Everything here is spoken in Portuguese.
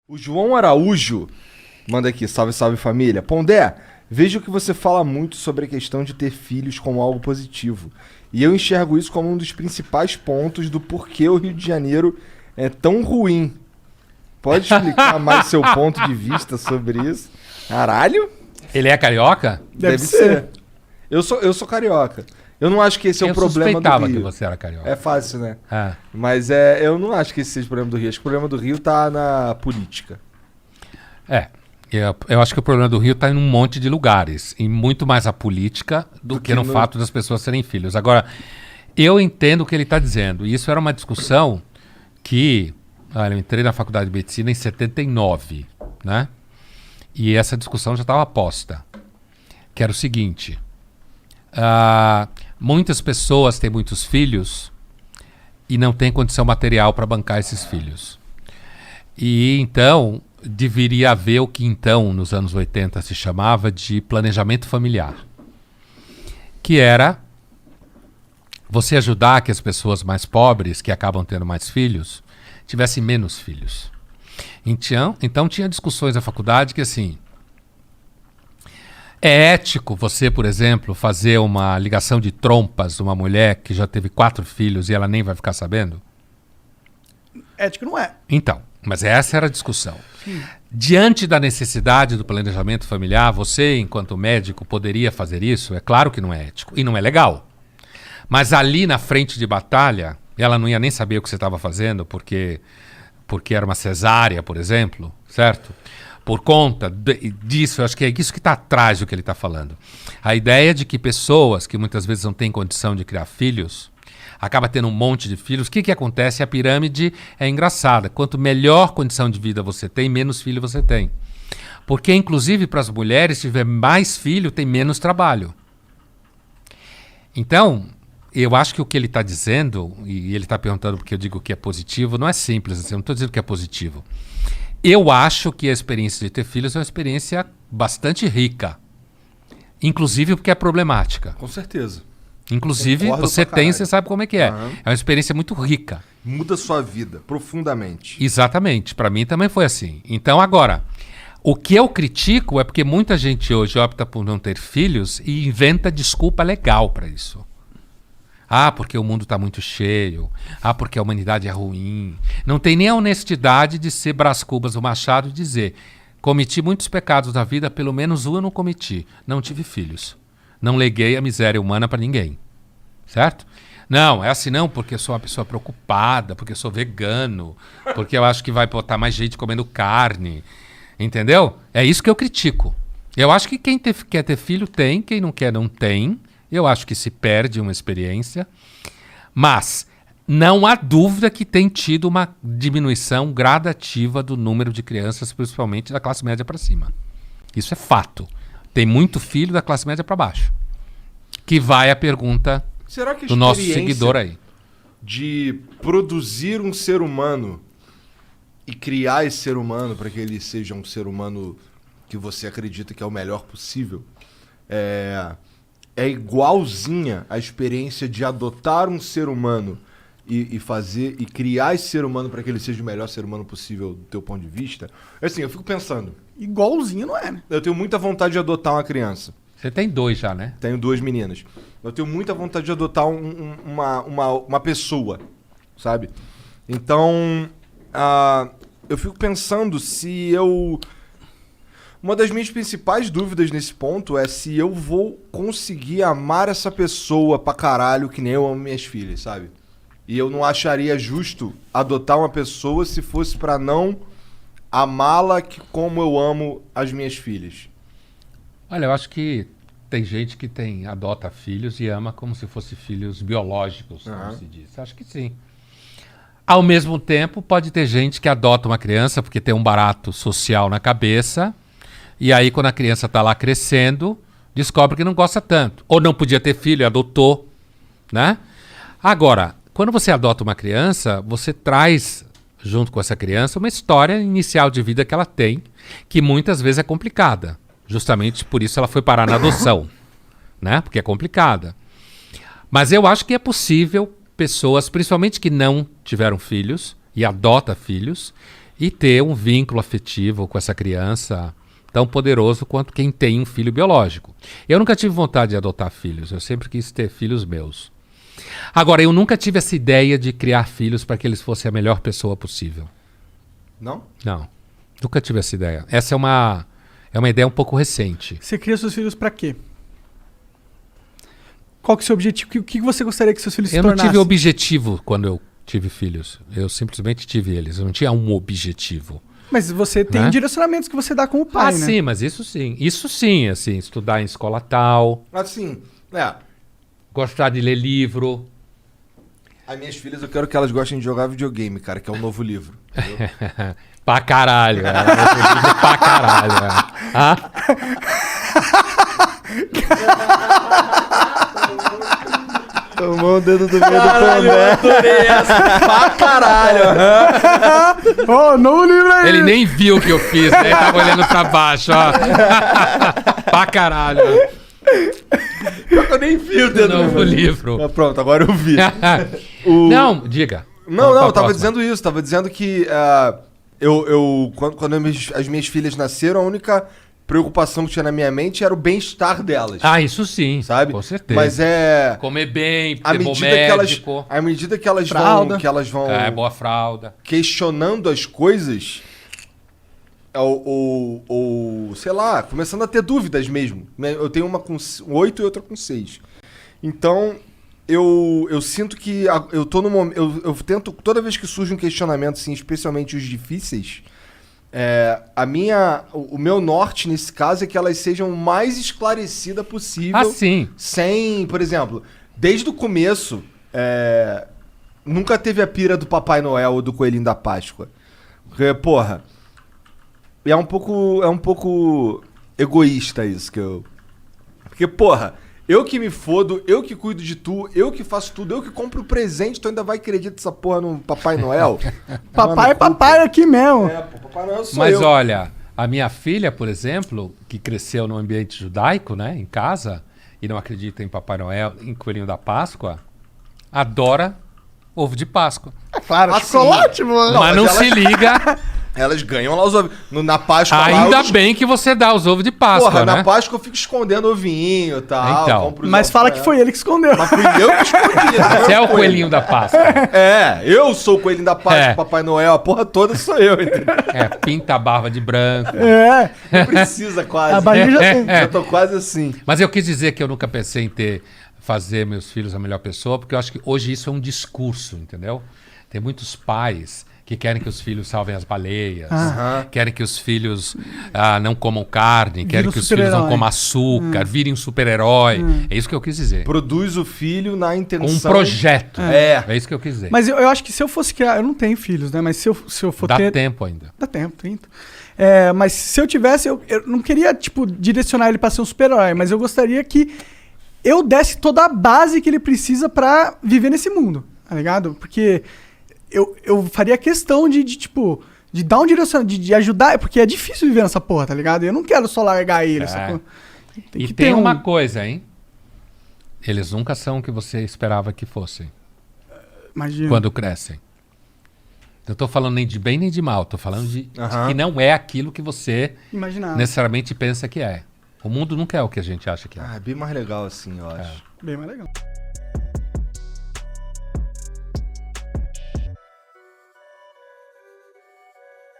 O João Araújo manda aqui, salve, salve família. Pondé, vejo que você fala muito sobre a questão de ter filhos como algo positivo. E eu enxergo isso como um dos principais pontos do porquê o Rio de Janeiro é tão ruim. Pode explicar mais seu ponto de vista sobre isso? Caralho? Ele é carioca? Deve ser. Eu sou carioca. Eu não acho que esse é o problema do Rio. Eu suspeitava que você era carioca. É fácil, né? Mas eu não acho que esse seja o problema do Rio. Acho que o problema do Rio tá na política. Eu acho que o problema do Rio está em um monte de lugares. E muito mais a política do que no fato das pessoas serem filhos. Agora, eu entendo o que ele está dizendo. E isso era uma discussão que... Olha, eu entrei na faculdade de medicina em 79, né? E essa discussão já estava posta. Que era o seguinte... muitas pessoas têm muitos filhos e não têm condição material para bancar esses filhos. E então, deveria haver o que então, nos anos 80, se chamava de planejamento familiar. Que era você ajudar que as pessoas mais pobres, que acabam tendo mais filhos, tivessem menos filhos. Então tinha discussões na faculdade que assim... É ético você, por exemplo, fazer uma ligação de trompas de uma mulher que já teve 4 filhos e ela nem vai ficar sabendo? Ético não é. Então, mas essa era a discussão. Diante da necessidade do planejamento familiar, você, enquanto médico, poderia fazer isso? É claro que não é ético e não é legal. Mas ali na frente de batalha, ela não ia nem saber o que você estava fazendo porque era uma cesárea, por exemplo, certo? Por conta disso, eu acho que é isso que está atrás do que ele está falando. A ideia de que pessoas que muitas vezes não têm condição de criar filhos, acaba tendo um monte de filhos. O que acontece? A pirâmide é engraçada. Quanto melhor condição de vida você tem, menos filho você tem. Porque, inclusive, para as mulheres, se tiver mais filho, tem menos trabalho. Então, eu acho que o que ele está dizendo, e ele está perguntando porque eu digo que é positivo, não é simples assim, eu não estou dizendo que é positivo. Eu acho que a experiência de ter filhos é uma experiência bastante rica. Inclusive porque é problemática. Com certeza. Inclusive, você tem, você sabe como é que é. Uhum. É uma experiência muito rica. Muda sua vida profundamente. Exatamente. Para mim também foi assim. Então, agora, o que eu critico é porque muita gente hoje opta por não ter filhos e inventa desculpa legal para isso. Porque o mundo está muito cheio. Porque a humanidade é ruim. Não tem nem a honestidade de ser Brás Cubas do Machado e dizer: cometi muitos pecados na vida, pelo menos um eu não cometi. Não tive filhos. Não leguei a miséria humana para ninguém. Certo? Não, é assim não, porque eu sou uma pessoa preocupada, porque eu sou vegano, porque eu acho que vai botar mais gente comendo carne. Entendeu? É isso que eu critico. Eu acho que quem quer ter filho tem, quem não quer não tem. Eu acho que se perde uma experiência, mas não há dúvida que tem tido uma diminuição gradativa do número de crianças, principalmente da classe média para cima. Isso é fato. Tem muito filho da classe média para baixo. Que vai a pergunta do nosso seguidor aí. De produzir um ser humano e criar esse ser humano para que ele seja um ser humano que você acredita que é o melhor possível, é igualzinha a experiência de adotar um ser humano e criar esse ser humano para que ele seja o melhor ser humano possível do teu ponto de vista. Assim, eu fico pensando. Igualzinho não é, né? Eu tenho muita vontade de adotar uma criança. Você tem 2 já, né? Tenho 2 meninas. Eu tenho muita vontade de adotar uma pessoa, sabe? Então, eu fico pensando se eu... Uma das minhas principais dúvidas nesse ponto é se eu vou conseguir amar essa pessoa pra caralho que nem eu amo minhas filhas, sabe? E eu não acharia justo adotar uma pessoa se fosse pra não amá-la como eu amo as minhas filhas. Olha, eu acho que tem gente que adota filhos e ama como se fossem filhos biológicos, como se diz. Acho que sim. Ao mesmo tempo, pode ter gente que adota uma criança porque tem um barato social na cabeça. E aí, quando a criança está lá crescendo, descobre que não gosta tanto. Ou não podia ter filho e adotou, né? Agora, quando você adota uma criança, você traz, junto com essa criança, uma história inicial de vida que ela tem, que muitas vezes é complicada. Justamente por isso ela foi parar na adoção, né? Porque é complicada. Mas eu acho que é possível pessoas, principalmente que não tiveram filhos e adota filhos, e ter um vínculo afetivo com essa criança tão poderoso quanto quem tem um filho biológico. Eu nunca tive vontade de adotar filhos, eu sempre quis ter filhos meus. Agora, eu nunca tive essa ideia de criar filhos para que eles fossem a melhor pessoa possível. Não? Não, nunca tive essa ideia. Essa é uma ideia um pouco recente. Você cria seus filhos pra quê? Qual que é o seu objetivo? O que você gostaria que seus filhos se Eu não tornassem? tive objetivo quando eu tive filhos. Eu simplesmente tive eles. Eu não tinha um objetivo. Mas você tem Né? direcionamentos que você dá como pai, né? Sim, mas isso sim. Isso sim, assim, estudar em escola tal, Assim, gostar de ler livro. as minhas filhas eu quero que elas gostem de jogar videogame, cara, que é um novo livro. Entendeu? Pra caralho. Pra caralho. Ah? Tomou o dedo do meio do Pondé. Pra caralho. Ó, novo livro aí! Ele nem viu o que eu fiz, né? Ele tava olhando pra baixo, ó. Pra caralho. Eu nem vi o dedo Novo livro. Ah, pronto, agora eu vi. Não, diga. Não, Qual a eu tava próxima? dizendo isso. Tava dizendo que quando as minhas filhas nasceram, a única preocupação que tinha na minha mente era o bem-estar delas. Ah, isso sim. sabe? Com certeza. Mas é... Comer bem, À ter bom medida, que elas, médico. à medida que elas Fralda. vão, que elas vão Boa fralda. questionando as coisas, ou sei lá, começando a ter dúvidas mesmo. Eu tenho uma com 8 e outra com 6. Então, eu sinto que eu tô no momento... Eu tento, toda vez que surge um questionamento, assim, especialmente os difíceis, o meu norte nesse caso é que elas sejam o mais esclarecidas possível. Ah, sim. Sem, por exemplo, desde o começo, nunca teve a pira do Papai Noel ou do Coelhinho da Páscoa. Porque, porra, é um pouco egoísta isso que eu... Porque, porra, eu que me fodo, eu que cuido de tu, eu que faço tudo, eu que compro o presente, tu ainda vai acreditar essa porra no Papai Noel? Papai é papai aqui mesmo. Pô, Papai Noel sou Mas eu. olha, a minha filha, por exemplo, que cresceu no ambiente judaico, né, em casa, e não acredita em Papai Noel, em Coelhinho da Páscoa, adora ovo de Páscoa. É claro, Assim, chocolate, mano. mas não mas se liga. Elas ganham lá os ovos. Na Páscoa lá, Ainda bem que você dá os ovos de Páscoa, Porra, né? na Páscoa eu fico escondendo ovinho e tal. Então. compro os Mas ovos fala pra que ela. foi ele que escondeu. Mas fui eu que escondi. não Você é o foi ele. coelhinho da Páscoa. Eu sou o coelhinho da Páscoa, É. Papai Noel, a porra toda sou eu, entendeu? Pinta a barba de branco. É, Não precisa quase. a barriga já tem. Já tô quase assim. Mas eu quis dizer que eu nunca pensei em fazer meus filhos a melhor pessoa, porque eu acho que hoje isso é um discurso, entendeu? Tem muitos pais que querem que os filhos salvem as baleias, querem que os filhos não comam carne, querem um que os filhos não super-herói. comam açúcar, virem um super-herói. É isso que eu quis dizer. Produz o filho na Com intenção... um projeto. É. É isso que eu quis dizer. Mas eu acho que se eu fosse criar... Eu não tenho filhos, né? Mas se eu for Dá ter... tempo ainda. Dá tempo, 30. Mas se eu tivesse... Eu não queria, tipo, direcionar ele pra ser um super-herói. Mas eu gostaria que eu desse toda a base que ele precisa pra viver nesse mundo. Tá ligado? Porque... Eu faria questão de dar um direcionamento, de ajudar, porque é difícil viver nessa porra, tá ligado? Eu não quero só largar ele, sacou? E que tem ter uma coisa, hein? Eles nunca são o que você esperava que fossem Imagina. quando crescem. Não tô falando nem de bem nem de mal, tô falando de Aham. que não é aquilo que você Imaginar. necessariamente pensa que é. O mundo nunca é o que a gente acha que é. Ah, é bem mais legal assim, eu acho. Bem mais legal.